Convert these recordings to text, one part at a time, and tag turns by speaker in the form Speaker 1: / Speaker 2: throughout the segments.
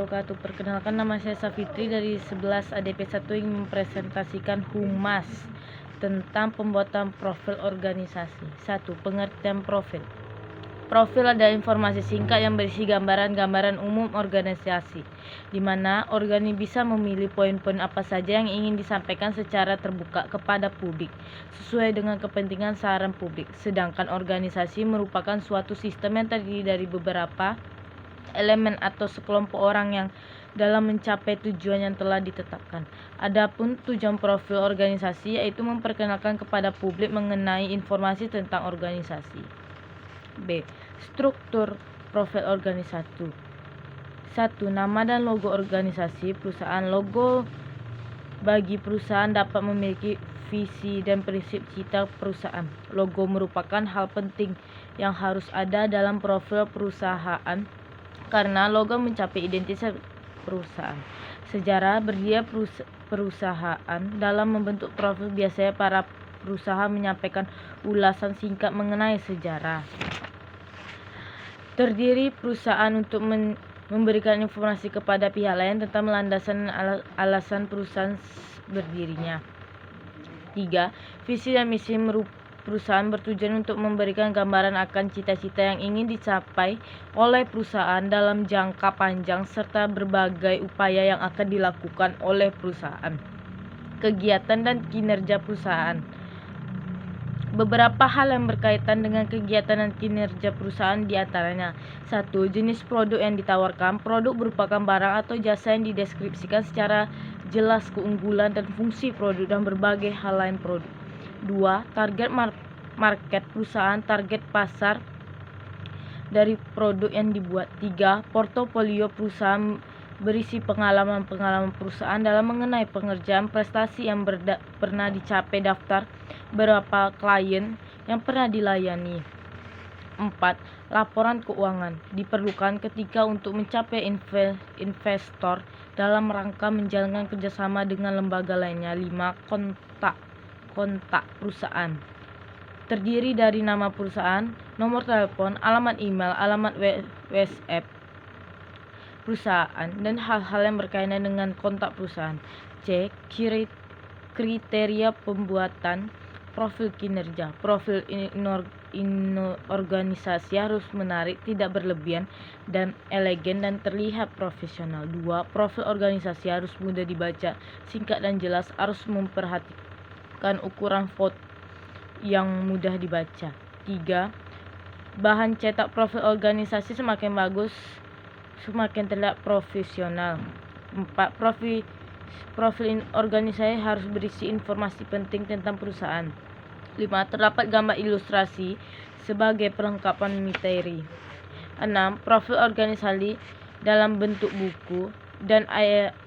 Speaker 1: wabarakatuh. Perkenalkan, nama saya Safitri dari 11 ADP1 yang mempresentasikan humas tentang pembuatan profil organisasi. 1. Pengertian profil. Profil adalah informasi singkat yang berisi gambaran-gambaran umum organisasi, di mana organi bisa memilih poin-poin apa saja yang ingin disampaikan secara terbuka kepada publik, sesuai dengan kepentingan saran publik. Sedangkan organisasi merupakan suatu sistem yang terdiri dari beberapa elemen atau sekelompok orang yang dalam mencapai tujuan yang telah ditetapkan. Adapun tujuan profil organisasi yaitu memperkenalkan kepada publik mengenai informasi tentang organisasi. B. Struktur profil organisasi. 1. Nama dan logo organisasi perusahaan. Logo bagi perusahaan dapat memiliki visi dan prinsip cita perusahaan. Logo merupakan hal penting yang harus ada dalam profil perusahaan karena logo mencapai identitas perusahaan. Sejarah berdiri perusahaan. Dalam membentuk profil biasanya para perusahaan menyampaikan ulasan singkat mengenai sejarah terdiri perusahaan untuk memberikan informasi kepada pihak lain tentang landasan alasan perusahaan berdirinya. 3. Visi dan misi perusahaan bertujuan untuk memberikan gambaran akan cita-cita yang ingin dicapai oleh perusahaan dalam jangka panjang serta berbagai upaya yang akan dilakukan oleh perusahaan. Kegiatan dan kinerja perusahaan. Beberapa hal yang berkaitan dengan kegiatan dan kinerja perusahaan diantaranya. 1. Jenis produk yang ditawarkan. Produk merupakan barang atau jasa yang dideskripsikan secara jelas keunggulan dan fungsi produk dan berbagai hal lain produk. 2. Target market perusahaan, target pasar dari produk yang dibuat. 3. Portofolio perusahaan berisi pengalaman-pengalaman perusahaan dalam mengenai pengerjaan prestasi yang pernah dicapai, daftar berapa klien yang pernah dilayani. 4. Laporan keuangan diperlukan ketika untuk mencapai investor dalam rangka menjalankan kerjasama dengan lembaga lainnya. 5. Kontak perusahaan terdiri dari nama perusahaan, nomor telepon, alamat email, alamat WhatsApp perusahaan, dan hal-hal yang berkaitan dengan kontak perusahaan. C. Kriteria pembuatan profil kinerja. Profil organisasi harus menarik, tidak berlebihan, dan elegan dan terlihat profesional. 2. Profil organisasi harus mudah dibaca, singkat dan jelas, harus memperhatikan ukuran font yang mudah dibaca. 3. Bahan cetak profil organisasi semakin bagus, semakin terlihat profesional. 4. Profil organisasi harus berisi informasi penting tentang perusahaan. 5. Terdapat gambar ilustrasi sebagai perlengkapan materi. 6. Profil organisasi dalam bentuk buku dan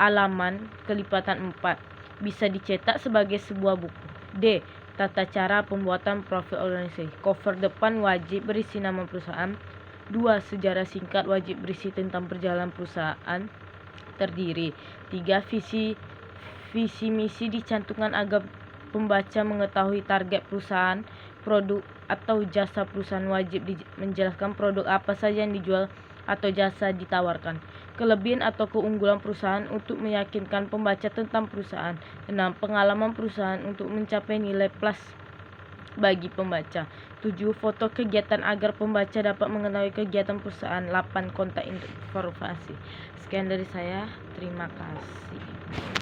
Speaker 1: halaman kelipatan 4. Bisa dicetak sebagai sebuah buku. D. Tata cara pembuatan profil organisasi. Cover depan wajib berisi nama perusahaan. 2. Sejarah singkat wajib berisi tentang perjalanan perusahaan terdiri. 3. Visi misi dicantumkan agar pembaca mengetahui target perusahaan. Produk atau jasa perusahaan wajib menjelaskan produk apa saja yang dijual atau jasa ditawarkan. Kelebihan atau keunggulan perusahaan untuk meyakinkan pembaca tentang perusahaan. 6. Pengalaman perusahaan untuk mencapai nilai plus bagi pembaca. 7. Foto kegiatan agar pembaca dapat mengetahui kegiatan perusahaan. 8. Kontak informasi. Sekian dari saya, terima kasih.